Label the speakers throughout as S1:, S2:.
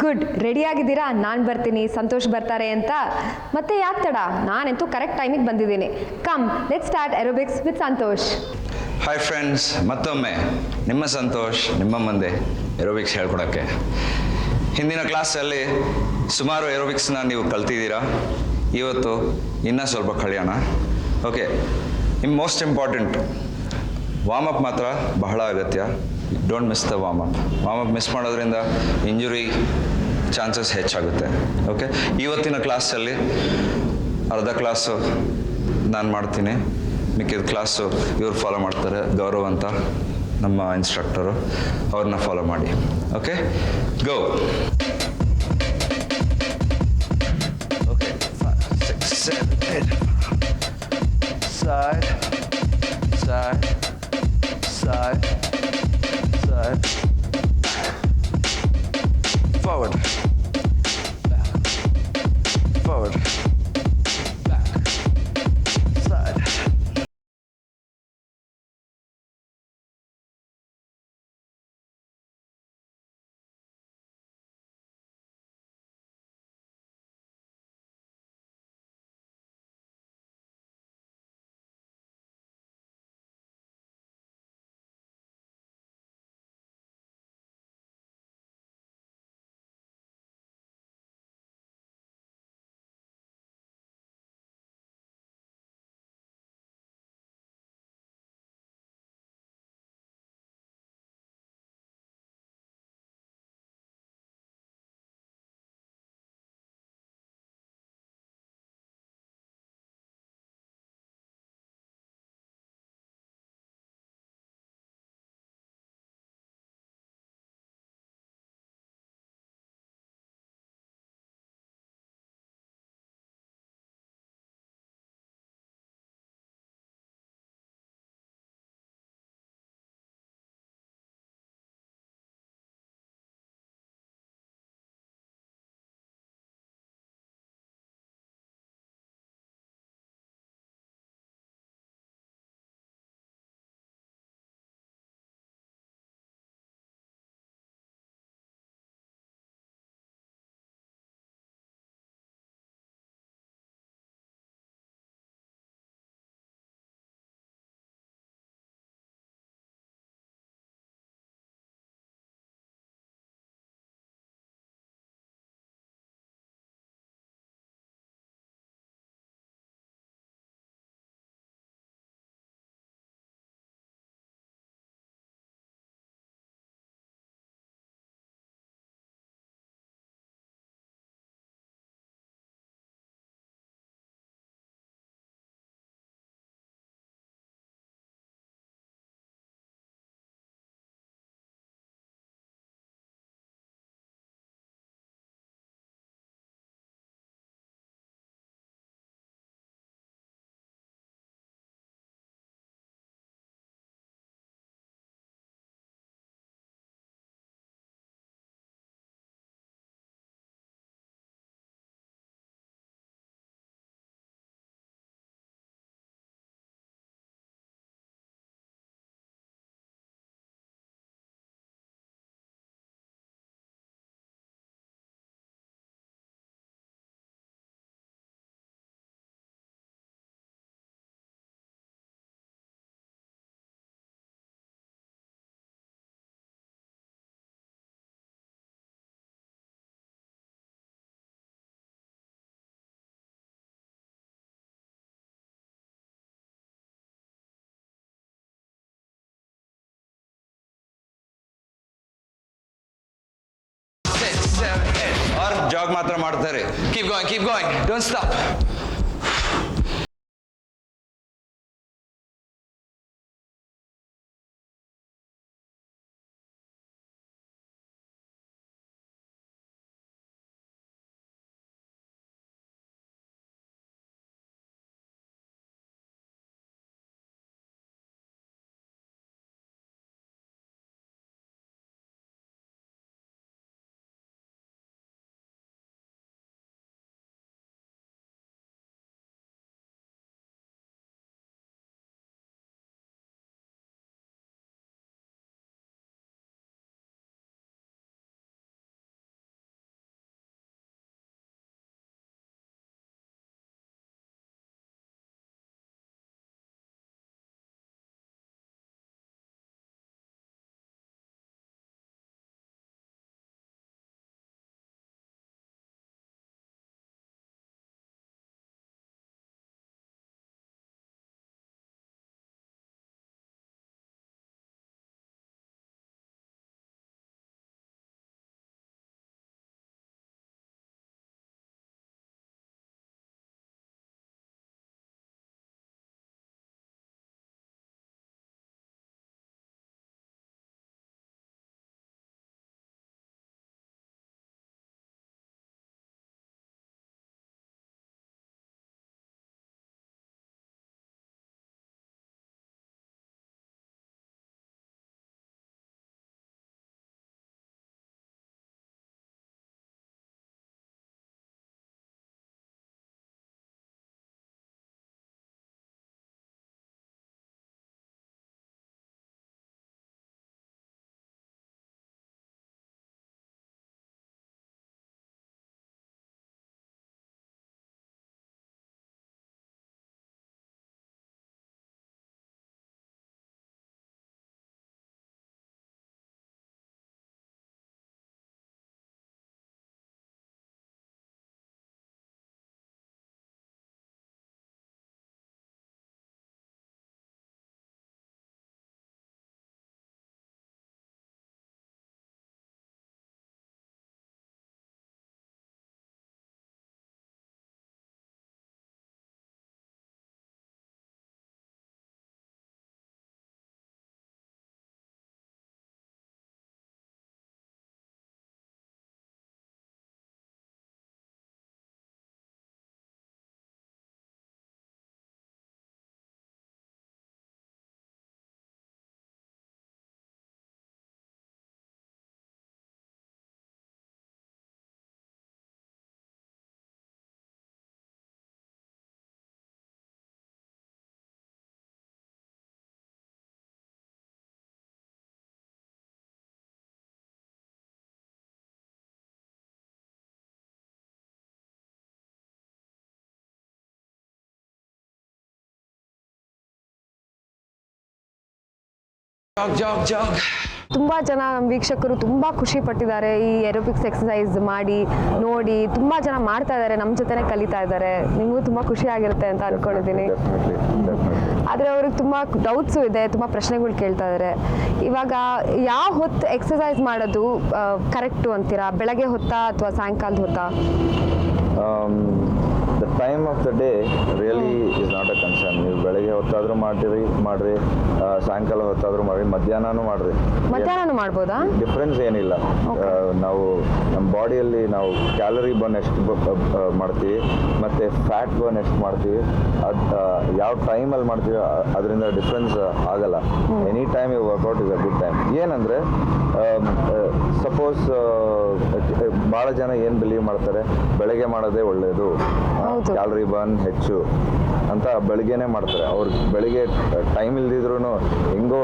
S1: Good, ready ಆಗಿದ್ದೀರಾ? ನಾನು ಬರ್ತೀನಿ, ಸಂತೋಷ್ ಬರ್ತಾರೆ ಅಂತ. ಮತ್ತೆ ಯಾಕೆ ತಡ? ನಾನಂತೂ ಕರೆಕ್ಟ್ ಟೈಮಿಗೆ ಬಂದಿದ್ದೀನಿ. Come, let's start aerobics with Santosh.
S2: Hi friends, ಮತ್ತೊಮ್ಮೆ ನಿಮ್ಮ ಸಂತೋಷ್ ನಿಮ್ಮ ಮುಂದೆ ಏರೋಬಿಕ್ಸ್ ಹೇಳ್ಕೊಡೋಕ್ಕೆ. ಹಿಂದಿನ ಕ್ಲಾಸಲ್ಲಿ ಸುಮಾರು ಏರೋಬಿಕ್ಸ್ನ ನೀವು ಕಲ್ತಿದ್ದೀರಾ. ಇವತ್ತು ಇನ್ನೂ ಸ್ವಲ್ಪ ಕಲಿಯೋಣ. ಓಕೆ, ಮೋಸ್ಟ್ ಇಂಪಾರ್ಟೆಂಟ್ ವಾರ್ಮಪ್ ಮಾತ್ರ ಬಹಳ ಅಗತ್ಯ. Don't miss the warm up miss ಮಾಡೋದ್ರಿಂದ ಇಂಜುರಿ ಚಾನ್ಸಸ್ ಹೆಚ್ಚಾಗುತ್ತೆ. ಓಕೆ, ಇವತ್ತಿನ ಕ್ಲಾಸಲ್ಲಿ ಅರ್ಧ ಕ್ಲಾಸು ನಾನು ಮಾಡ್ತೀನಿ, ಮಿಕ್ಕಿದ ಕ್ಲಾಸು ಇವ್ರು ಫಾಲೋ ಮಾಡ್ತಾರೆ. ಗೌರವ್ ಅಂತ ನಮ್ಮ ಇನ್ಸ್ಟ್ರಕ್ಟರು, ಅವ್ರನ್ನ ಫಾಲೋ ಮಾಡಿ. ಓಕೆ, ಗೋ. Okay, 5, 6, 7, 8. Side, side, side, side, forward, back, forward, back, side. और जॉग मात्र ಮಾಡ್ತಾರೆ. Keep going, don't stop. ಜಾಗ್ ಜಾಗ್.
S1: ತುಂಬ ಜನ ನಮ್ಮ ವೀಕ್ಷಕರು ತುಂಬ ಖುಷಿ ಪಟ್ಟಿದ್ದಾರೆ ಈ ಏರೋಬಿಕ್ಸ್ ಎಕ್ಸಸೈಸ್ ಮಾಡಿ ನೋಡಿ. ತುಂಬ ಜನ ಮಾಡ್ತಾ ಇದ್ದಾರೆ, ನಮ್ಮ ಜೊತೆನೇ ಕಲಿತಾ ಇದ್ದಾರೆ. ನಿಮಗೂ ತುಂಬ ಖುಷಿ ಆಗಿರುತ್ತೆ ಅಂತ ಅನ್ಕೊಂಡಿದ್ದೀನಿ. ಆದರೆ ಅವ್ರಿಗೆ ತುಂಬ ಡೌಟ್ಸು ಇದೆ, ತುಂಬ ಪ್ರಶ್ನೆಗಳು ಕೇಳ್ತಾ ಇದ್ದಾರೆ. ಇವಾಗ ಯಾವ ಹೊತ್ತು ಎಕ್ಸಸೈಸ್ ಮಾಡೋದು ಕರೆಕ್ಟು ಅಂತೀರಾ? ಬೆಳಗ್ಗೆ ಹೊತ್ತಾ ಅಥವಾ ಸಾಯಂಕಾಲದ ಹೊತ್ತಾ?
S3: The time of the day really is not a concern. ನೀವು ಬೆಳಗ್ಗೆ ಹೊತ್ತಾದರೂ ಮಾಡಿರಿ, ಸಾಯಂಕಾಲ ಹೊತ್ತಾದರೂ ಮಾಡಿರಿ, ಮಧ್ಯಾಹ್ನನೂ ಮಾಡಿರಿ.
S1: ಮಧ್ಯಾಹ್ನ ಮಾಡ್ಬೋದಾ?
S3: ಡಿಫ್ರೆನ್ಸ್ ಏನಿಲ್ಲ. ನಾವು ನಮ್ಮ ಬಾಡಿಯಲ್ಲಿ ನಾವು ಕ್ಯಾಲರಿ ಬರ್ನ್ ಎಷ್ಟು ಮಾಡ್ತೀವಿ ಮತ್ತು ಫ್ಯಾಟ್ ಬರ್ನ್ ಎಷ್ಟು ಮಾಡ್ತೀವಿ, ಅದು ಯಾವ ಟೈಮಲ್ಲಿ ಮಾಡ್ತೀವಿ ಅದರಿಂದ ಡಿಫ್ರೆನ್ಸ್ ಆಗಲ್ಲ. Any time you work out is a good time. ಏನಂದರೆ ಸಪೋಸ್ ಭಾಳ ಜನ ಏನು ಬಿಲೀವ್ ಮಾಡ್ತಾರೆ, ಬೆಳಗ್ಗೆ ಮಾಡೋದೇ ಒಳ್ಳೆಯದು, ಕ್ಯಾಲರಿ ಬರ್ನ್ ಹೆಚ್ಚು ಅಂತ ಬೆಳಗ್ಗೆನೇ ಮಾಡ್ತಾರೆ. ಅವ್ರು ಬೆಳಿಗ್ಗೆ ಟೈಮ್ ಇಲ್ದಿದ್ರು ಹೆಂಗೋ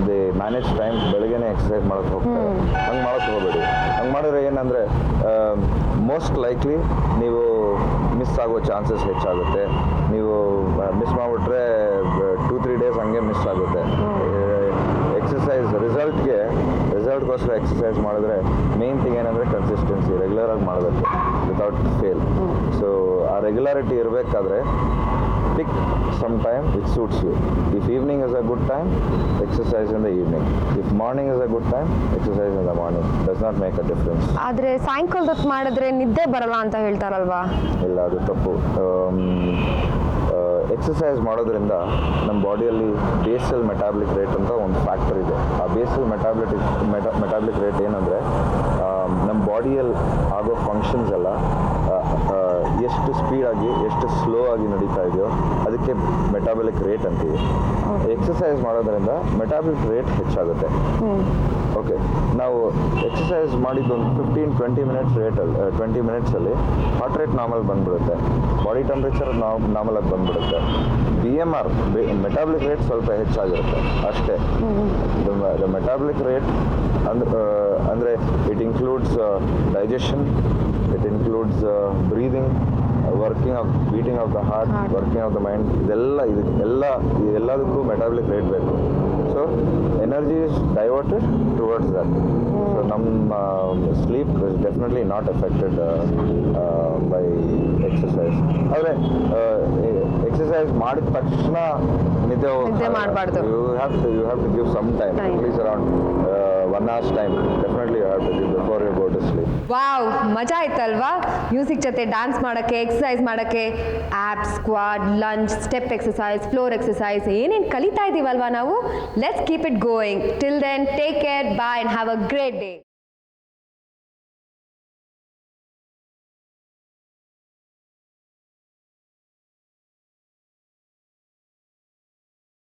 S3: ದೇ ಮ್ಯಾನೇಜ್ ಟೈಮ್ ಬೆಳಗ್ಗೆನೇ ಎಕ್ಸಸೈಸ್ ಮಾಡೋಕ್ಕೆ ಹೋಗ್ತಾರೆ. ಹಂಗೆ ಮಾಡೋಕ್ಕೆ ಹೋಗಬೇಡಿ. ಹಂಗೆ ಮಾಡಿದ್ರೆ ಏನಂದರೆ ಮೋಸ್ಟ್ ಲೈಕ್ಲಿ ನೀವು ಮಿಸ್ ಆಗೋ ಚಾನ್ಸಸ್ ಹೆಚ್ಚಾಗುತ್ತೆ. ನೀವು ಮಿಸ್ ಮಾಡಿಬಿಟ್ರೆ 2-3 ಡೇಸ್ ಹಂಗೆ ಮಿಸ್ ಆಗುತ್ತೆ. ಎಕ್ಸಸೈಸ್ ರಿಸಲ್ಟ್ಗೋಸ್ಕರ ಎಕ್ಸಸೈಸ್ ಮಾಡಿದ್ರೆ ಮೇನ್ ಥಿಂಗ್ ಏನಂದರೆ ಕನ್ಸಿಸ್ಟೆನ್ಸಿ, ರೆಗ್ಯುಲರಾಗಿ ಮಾಡಬೇಕು ವಿತೌಟ್ ಫೇಲ್. ಸೊ ಆ ರೆಗ್ಯುಲಾರಿಟಿ ಇರಬೇಕಾದ್ರೆ pick some time which suits you. If evening is a good time, exercise in the evening. If morning is a good time, exercise in the morning. Does not make a difference.
S1: ಆದರೆ ಸಾಯಂಕಾಲದೊತ್ತು ಮಾಡಿದ್ರೆ ನಿದ್ದೆ ಬರಲ್ಲ ಅಂತ ಹೇಳ್ತಾರಲ್ವಾ?
S3: ಇಲ್ಲ, ಅದು ತಪ್ಪು. Exercise ಮಾಡೋದ್ರಿಂದ ನಮ್ಮ ಬಾಡಿಯಲ್ಲಿ ಬೇಸಲ್ ಮೆಟಾಬ್ಲಿಕ್ ರೇಟ್ ಅಂತ ಒಂದು ಫ್ಯಾಕ್ಟರ್ ಇದೆ. ಆ ಬೇಸಲ್ ಮೆಟಾಬ್ಲಿಕ್ ರೇಟ್ ಏನಂದರೆ ನಮ್ಮ ಬಾಡಿಯಲ್ಲಿ ಆಗೋ ಫಂಕ್ಷನ್ಸ್ ಎಲ್ಲ ಎಷ್ಟು ಸ್ಪೀಡಾಗಿ ಎಷ್ಟು ಸ್ಲೋ ಆಗಿ ನಡೀತಾ ಇದೆಯೋ ಅದಕ್ಕೆ ಮೆಟಾಬಲಿಕ್ ರೇಟ್ ಅಂತೀವಿ. ಎಕ್ಸಸೈಸ್ ಮಾಡೋದ್ರಿಂದ ಮೆಟಾಬಲಿಕ್ ರೇಟ್ ಹೆಚ್ಚಾಗುತ್ತೆ. ಓಕೆ, ನಾವು ಎಕ್ಸಸೈಸ್ ಮಾಡಿದ್ದೊಂದು 15-20 ಮಿನಿಟ್ಸಲ್ಲಿ ಹಾರ್ಟ್ ರೇಟ್ ನಾರ್ಮಲ್ ಬಂದ್ಬಿಡುತ್ತೆ, ಬಾಡಿ ಟೆಂಪ್ರೇಚರ್ ನಾರ್ಮಲಾಗಿ ಬಂದ್ಬಿಡುತ್ತೆ. BMR ಮೆಟಾಬಲಿಕ್ ರೇಟ್ ಸ್ವಲ್ಪ ಹೆಚ್ಚಾಗಿರುತ್ತೆ ಅಷ್ಟೇ. ದ ಮೆಟಾಬಲಿಕ್ ರೇಟ್ ಅಂದರೆ it includes digestion, it includes breathing, beating of the heart, working of the mind. ಇದೆಲ್ಲದಕ್ಕೂ ಮೆಟಾಬಲಿಕ್ ರೇಟ್ ಬೇಕು. So energy is diverted towards that. So ನಮ್ಮ sleep is definitely not affected by exercise. ಆದರೆ exercise ಮಾಡಿದ ತಕ್ಷಣ ನಿದ್ದೆ ಮಾಡಬಾರ್ದು. You have to give some time, at least around 1 hour's time. Definitely you have to give before you go to sleep.
S1: Wow, ಮಜಾ ಆಯ್ತಲ್ವಾ? Music ಜೊತೆ dance ಮಾಡೋಕ್ಕೆ, exercise ಮಾಡೋಕ್ಕೆ, ಆ್ಯಪ್, squat, lunge, step exercise, floor exercise ಏನೇನು ಕಲಿತಾ ಇದ್ದೀವಲ್ವಾ ನಾವು. Let's keep it going. Till then, take care, bye and have a great day.